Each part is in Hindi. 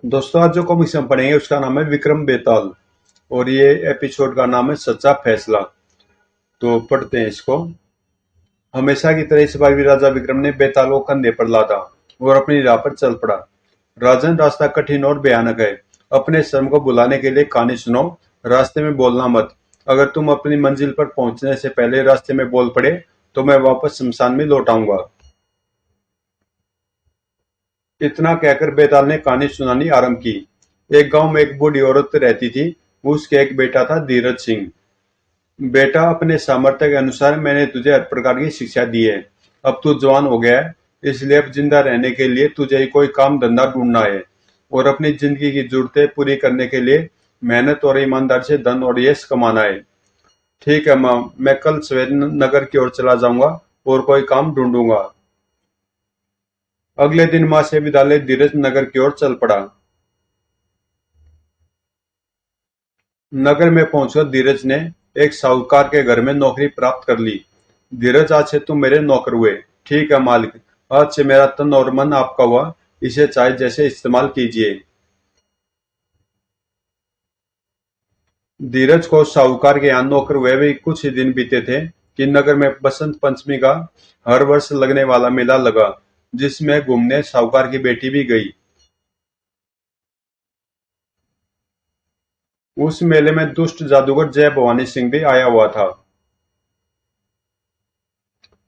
दोस्तों, आज जो कॉमिक्स हम पढ़ेंगे उसका नाम है विक्रम बेताल। और ये एपिसोड का नाम है सच्चा फैसला। तो पढ़ते हैं इसको। हमेशा की तरह इस बार भी राजा विक्रम ने बेताल को कंधे पर लादा और अपनी राह पर चल पड़ा। राजन, रास्ता कठिन और भयानक है। अपने श्रम को बुलाने के लिए कहानी सुनो। रास्ते में बोलना मत। अगर तुम अपनी मंजिल पर पहुंचने से पहले रास्ते में बोल पड़े तो मैं वापस शमशान में लौट आऊंगा। इतना कहकर बेताल ने कहानी सुनानी आरंभ की। एक गांव में एक बूढ़ी औरत रहती थी। उसके एक बेटा था, धीरज सिंह। बेटा, अपने सामर्थ्य के अनुसार मैंने तुझे हर प्रकार की शिक्षा दी है। अब तू जवान हो गया है, इसलिए अब जिंदा रहने के लिए तुझे ही कोई काम धंधा ढूंढना है और अपनी जिंदगी की जरूरतें पूरी करने के लिए मेहनत और ईमानदारी से धन और यश कमाना है। ठीक है माँ, मैं कल सवेरे नगर की ओर चला जाऊंगा और कोई काम ढूंढूंगा। अगले दिन माँ से विदा ले धीरज नगर की ओर चल पड़ा। नगर में पहुंचकर धीरज ने एक साहूकार के घर में नौकरी प्राप्त कर ली। धीरज, आज से तुम मेरे नौकर हुए। ठीक है मालिक, आज से मेरा तन और मन आपका हुआ। इसे चाहे जैसे इस्तेमाल कीजिए। धीरज को साहूकार के यहाँ नौकर हुए भी कुछ ही दिन बीते थे कि नगर में बसंत पंचमी का हर वर्ष लगने वाला मेला लगा, जिसमें घूमने साहूकार की बेटी भी गई। उस मेले में दुष्ट जादूगर जय भवानी सिंह भी आया हुआ था।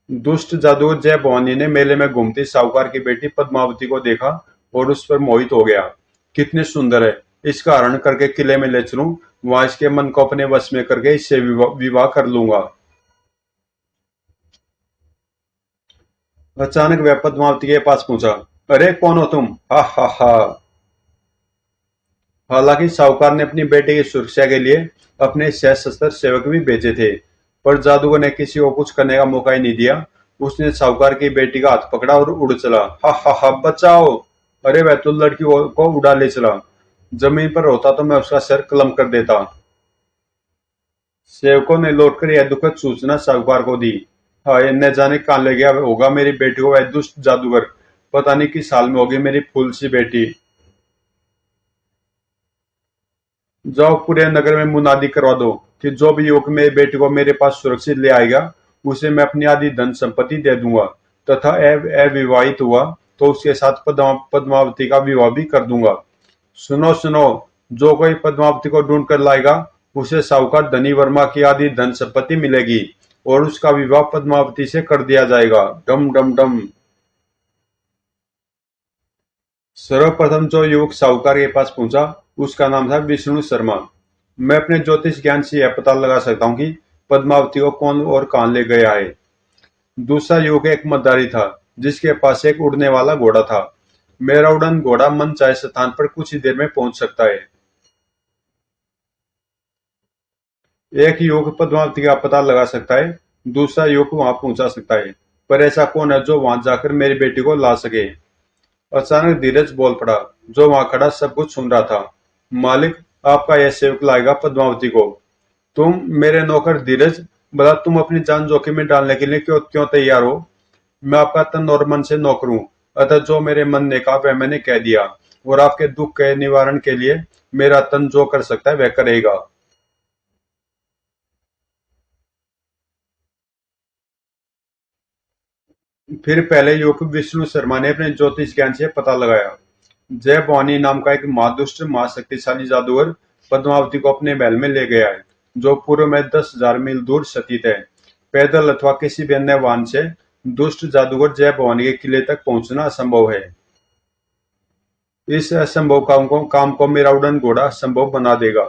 दुष्ट जादूगर जय भवानी ने मेले में घूमती साहूकार की बेटी पद्मावती को देखा और उस पर मोहित हो गया। कितनी सुंदर है, इसका हरण करके किले में ले चलूं, वहां इसके मन को अपने वश में करके इससे विवाह कर लूंगा। अचानक वह पद्मावती के पास पहुंचा। अरे कौन हो तुम? हा हा हा। हालांकि साहूकार ने अपनी बेटे की सुरक्षा के लिए अपने सशस्त्र सेवक भी भेजे थे, पर जादूगर ने किसी को कुछ करने का मौका ही नहीं दिया। उसने साहूकार की बेटी का हाथ पकड़ा और उड़ चला। हा हा हा, बचाओ! अरे वह तो लड़की को उड़ा ले चला। जमीन पर होता तो मैं उसका सर कलम कर देता। सेवकों ने लौटकर यह दुखद सूचना साहूकार को दी। हाय, न जाने कहाँ ले गया होगा मेरी बेटी को वह दुष्ट जादूगर। पता नहीं किस हाल में होगी मेरी फूल सी बेटी। जाओ, पूरे नगर में मुनादी करवा दो कि जो भी युवक मेरी बेटी को मेरे पास सुरक्षित ले आएगा, उसे मैं अपनी आधी धन संपत्ति दे दूंगा, तथा अविवाहित हुआ तो उसके साथ पद्मावती का विवाह भी कर दूंगा। सुनो सुनो, जो कोई पद्मावती को ढूंढ कर लाएगा, उसे साहूकार धनी वर्मा की आधी धन संपत्ति मिलेगी और उसका विवाह पद्मावती से कर दिया जाएगा। डम डम डम। सर्वप्रथम जो युवक साहूकार के पास पहुंचा, उसका नाम था विष्णु शर्मा। मैं अपने ज्योतिष ज्ञान से यह पता लगा सकता हूँ कि पद्मावती को कौन और कहाँ ले गया है। दूसरा युवक एक मद्दारी था, जिसके पास एक उड़ने वाला घोड़ा था। मेरा उड़न घोड़ा मन चाहे स्थान पर कुछ ही देर में पहुंच सकता है। एक युवक पद्मावती का पता लगा सकता है, दूसरा युवक वहां पहुंचा सकता है, पर ऐसा कौन है जो वहां जाकर मेरी बेटी को ला सके? अचानक धीरज बोल पड़ा, जो वहां खड़ा सब कुछ सुन रहा था। मालिक, आपका यह सेवक लाएगा पद्मावती को। तुम? मेरे नौकर धीरज, भला तुम अपनी जान जोखिम में डालने के लिए क्यों क्यों तैयार हो? मैं आपका तन और मन से नौकर हूँ, अतः जो मेरे मन ने कहा वह मैंने कह दिया, और आपके दुख के निवारण के लिए मेरा तन जो कर सकता है वह करेगा। फिर पहले युवक विष्णु शर्मा ने अपने ज्योतिष ज्ञान से पता लगाया। जय भवानी नाम का एक महादुष्ट महाशक्तिशाली जादूगर पद्मावती को अपने महल में ले गया है, जो पूर्व में 10,000 मील दूर स्थित है। पैदल अथवा किसी भी अन्य वाहन से दुष्ट जादूगर जय भवानी के किले तक पहुंचना असंभव है। इस असंभव काम को मेरा उड़न घोड़ा संभव बना देगा।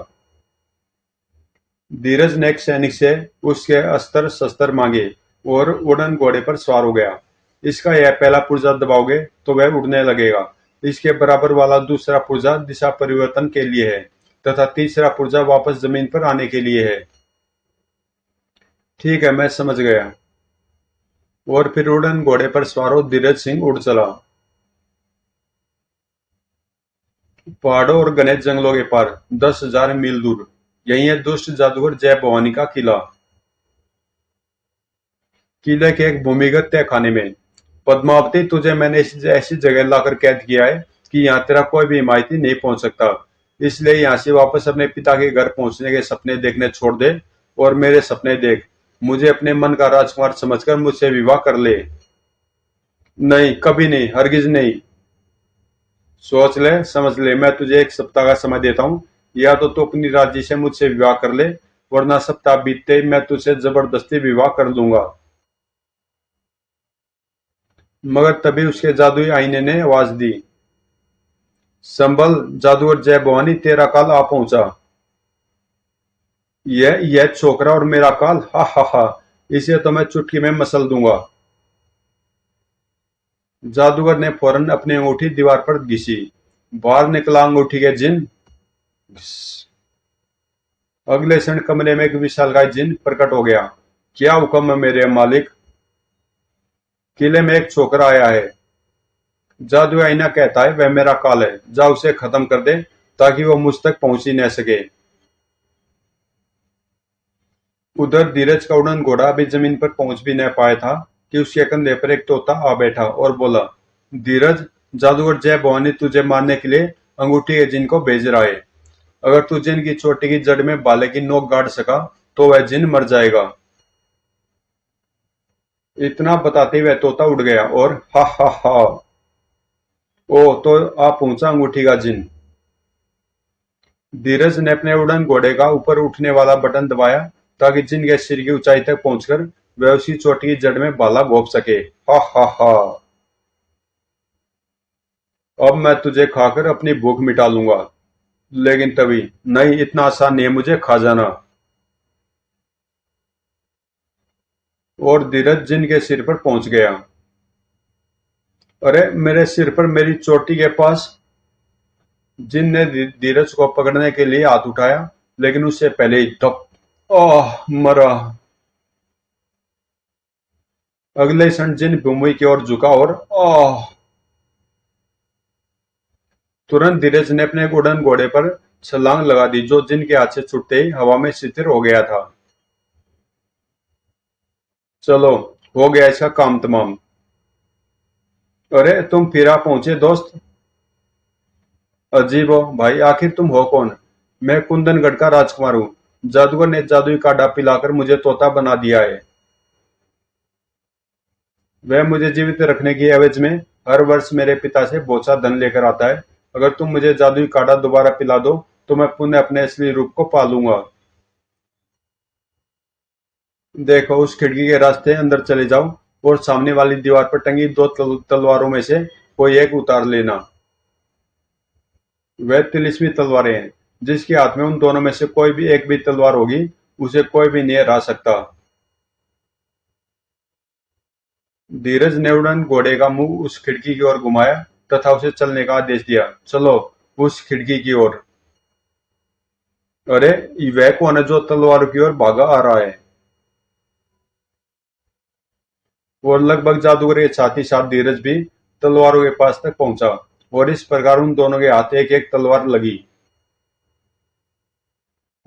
धीरज ने एक सैनिक से उसके अस्त्र शस्त्र मांगे और उड़न घोड़े पर सवार हो गया। इसका यह पहला पुर्जा दबाओगे तो वह उड़ने लगेगा। इसके बराबर वाला दूसरा पुर्जा दिशा परिवर्तन के लिए है, तथा तीसरा पुर्जा वापस जमीन पर आने के लिए है। ठीक है, मैं समझ गया। और फिर उड़न घोड़े पर सवार हो धीरज सिंह उड़ चला। पहाड़ों और घने जंगलों के पार 10,000 मील दूर यही है दुष्ट जादूगर जय भवानी का किला। किले के एक भूमिगत तहखाने में। पद्मावती, तुझे मैंने ऐसी जगह लाकर कैद किया है कि यहाँ तेरा कोई भी हिमायती नहीं पहुंच सकता। इसलिए यहाँ से वापस अपने पिता के घर पहुंचने के सपने देखने छोड़ दे और मेरे सपने देख। मुझे अपने मन का राजकुमार समझकर मुझसे विवाह कर ले। नहीं, कभी नहीं, हरगिज नहीं। सोच ले, समझ ले, मैं तुझे 1 सप्ताह का समय देता हूँ। या तो तू अपनी राजी से मुझसे विवाह कर ले, वरना सप्ताह बीतते ही मैं तुझसे जबरदस्ती विवाह कर लूंगा। मगर तभी उसके जादुई आईने ने आवाज दी, संभल जादूगर जय भवानी, तेरा काल आ पहुंचा। यह छोकरा और मेरा काल, हा हा हा, इसे तो मैं चुटकी में मसल दूंगा। जादूगर ने फौरन अपनी अंगूठी दीवार पर घिसी। बाहर निकला अंगूठी के जिन। अगले क्षण कमरे में एक विशालकाय जिन प्रकट हो गया। क्या हुक्म है मेरे मालिक? किले में एक छोकरा आया है। जादू आईना कहता है वह मेरा काल है, जा उसे खत्म कर दे ताकि वो मुझ तक पहुंच ही न सके। उधर धीरज का उड़न घोड़ा अभी जमीन पर पहुंच भी न पाया था कि उसके कंधे पर एक तोता आ बैठा और बोला, धीरज, जादूगर जय भवानी तुझे मारने के लिए अंगूठी के जिन को भेज रहा है। अगर तू जिन की चोटी की जड़ में भाले की नोक गाड़ सका तो वह जिन मर जाएगा। इतना बताते वह तोता उड़ गया और हा हा हा। ओ तो आ पहुंचा अंगूठी का जिन। धीरज ने अपने उड़न घोड़े का ऊपर उठने वाला बटन दबाया ताकि जिन के सिर की ऊंचाई तक पहुंचकर वह उसी चोटी की जड़ में भाला घोंप सके। हा हा हा। अब मैं तुझे खाकर अपनी भूख मिटा लूंगा। लेकिन तभी, नहीं, इतना आसान नहीं है मुझे खा जाना। और धीरज जिन के सिर पर पहुंच गया। अरे मेरे सिर पर, मेरी चोटी के पास। जिन ने धीरज को पकड़ने के लिए हाथ उठाया, लेकिन उससे पहले ही धप। आह, मरा। अगले क्षण जिन भूमि की ओर झुका और आह। तुरंत धीरज ने अपने उड़न घोड़े पर छलांग लगा दी, जो जिन के हाथ से छूटते ही हवा में शिथिल हो गया था। चलो, हो गया इसका काम तमाम। अरे तुम फिर आ पहुंचे दोस्त। अजीब हो भाई, आखिर तुम हो कौन? मैं कुंदनगढ़ का राजकुमार हूँ। जादूगर ने जादुई काढ़ा पिलाकर मुझे तोता बना दिया है। वह मुझे जीवित रखने की एवज में हर वर्ष मेरे पिता से बोझा धन लेकर आता है। अगर तुम मुझे जादुई काढ़ा दोबारा पिला दो तो मैं पुनः अपने असली रूप को पालूंगा। देखो, उस खिड़की के रास्ते अंदर चले जाओ और सामने वाली दीवार पर टंगी 2 तलवारों में से कोई एक उतार लेना। वह तिलिस्मी तलवारें हैं। जिसके हाथ में उन दोनों में से कोई भी एक भी तलवार होगी, उसे कोई भी नहीं हरा सकता। धीरज ने उड़न घोड़े का मुंह उस खिड़की की ओर घुमाया तथा उसे चलने का आदेश दिया। चलो, उस खिड़की की ओर। अरे, वह कौन है जो तलवारों की ओर भागा आ रहा है? और लगभग जादूगर के साथ ही साथ धीरज भी तलवारों के पास तक पहुंचा और इस प्रकार उन दोनों के हाथ एक एक तलवार लगी।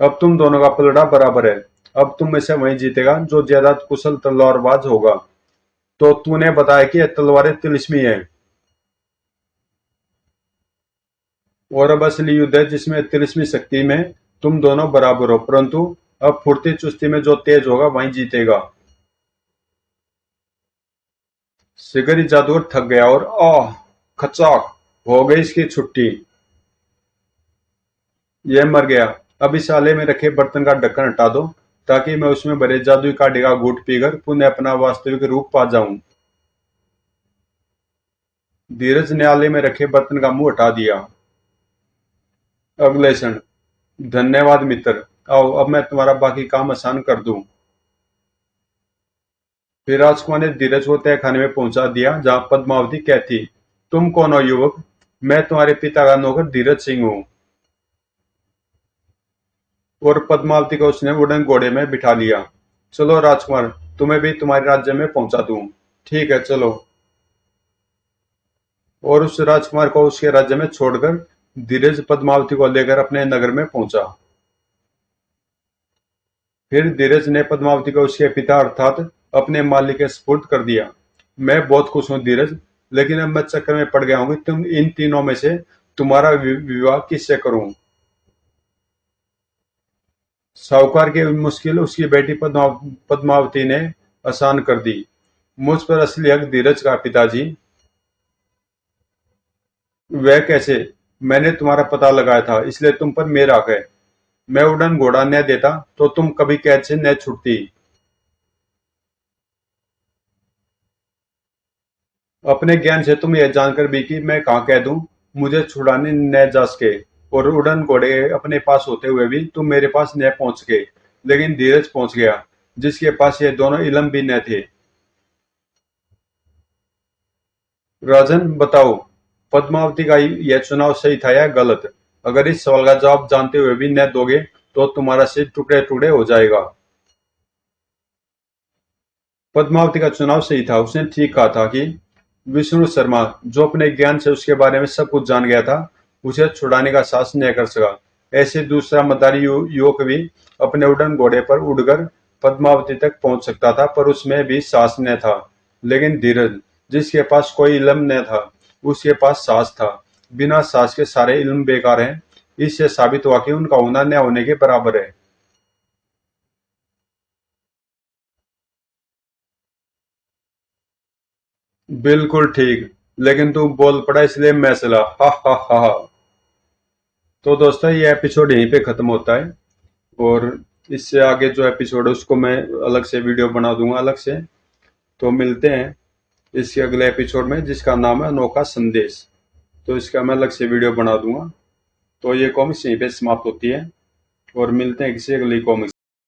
अब तुम दोनों का पलड़ा बराबर है। अब तुम में से वही जीतेगा जो ज्यादा कुशल तलवारबाज होगा। तो तूने बताया कि ये तलवारें तिलिस्मी है, और अब असली युद्ध है जिसमें तिलिस्मी शक्ति में तुम दोनों बराबर हो, परंतु अब फुर्ती चुस्ती में जो तेज होगा वही जीतेगा। शिकारी जादूगर थक गया और आह, खचाक, हो गई इसकी छुट्टी। यह मर गया। अब इस आले में रखे बर्तन का ढक्कन हटा दो ताकि मैं उसमें भरे जादुई काढ़े का घूंट पीकर पुनः अपना वास्तविक रूप पा जाऊं। धीरज ने आले में रखे बर्तन का मुंह हटा दिया। अगले क्षण, धन्यवाद मित्र। आओ, अब मैं तुम्हारा बाकी काम आसान कर दूं। फिर राजकुमार ने धीरज को तहखाने में पहुंचा दिया जहां पद्मावती कहती, तुम कौन हो युवक? मैं तुम्हारे पिता का नौकर धीरज सिंह हूँ। और पद्मावती को उसने उड़न घोड़े में बिठा लिया। चलो राजकुमार, तुम्हें भी तुम्हारे राज्य में पहुंचा दूं। ठीक है, चलो। और उस राजकुमार को उसके राज्य में छोड़कर धीरज पद्मावती को लेकर अपने नगर में पहुंचा। फिर धीरज ने पद्मावती को उसके पिता अर्थात अपने मालिक के सुपुर्द कर दिया। मैं बहुत खुश हूँ धीरज, लेकिन अब मैं चक्कर में पड़ गया हूँ कि तुम इन तीनों में से तुम्हारा विवाह किससे करूं। साहूकार की मुश्किल उसकी बेटी पद्मावती ने आसान कर दी। मुझ पर असली हक धीरज का। पिताजी, वह कैसे? मैंने तुम्हारा पता लगाया था, इसलिए तुम पर मेरा हक है। मैं उड़न घोड़ा न देता तो तुम कभी कैद से न छूटती। अपने ज्ञान से तुम यह जानकर भी कि मैं कहाँ कह दूं मुझे छुड़ाने न जा सके, और उड़न घोड़े अपने पास होते हुए भी तुम मेरे पास न पहुंच सके। लेकिन धीरज पहुंच गया, जिसके पास ये दोनों इलम भी न थे। राजन, बताओ, पद्मावती का यह चुनाव सही था या गलत? अगर इस सवाल का जवाब जानते हुए भी न दोगे तो तुम्हारा सिर टुकड़े टुकड़े हो जाएगा। पद्मावती का चुनाव सही था। उसने ठीक कहा था कि विष्णु शर्मा, जो अपने ज्ञान से उसके बारे में सब कुछ जान गया था, उसे छुड़ाने का साहस नहीं कर सका। ऐसे दूसरा मदारी युवक भी अपने उड़न घोड़े पर उड़कर पद्मावती तक पहुंच सकता था, पर उसमें भी साहस न था। लेकिन धीरज, जिसके पास कोई इल्म न था, उसके पास साहस था। बिना साहस के सारे इल्म बेकार हैं। इससे साबित हुआ कि उनका होना न होने के बराबर है। बिल्कुल ठीक। लेकिन तू बोल पड़ा इसलिए मैं चला। हा हा हा हा। तो दोस्तों, ये एपिसोड यहीं पे खत्म होता है। और इससे आगे जो एपिसोड है उसको मैं अलग से वीडियो बना दूंगा अलग से। तो मिलते हैं इसके अगले एपिसोड में, जिसका नाम है अनोखा संदेश। तो इसका मैं अलग से वीडियो बना दूंगा। तो ये कॉमिक्स यहीं पे समाप्त होती है, और मिलते हैं किसी अगली कॉमिक्स।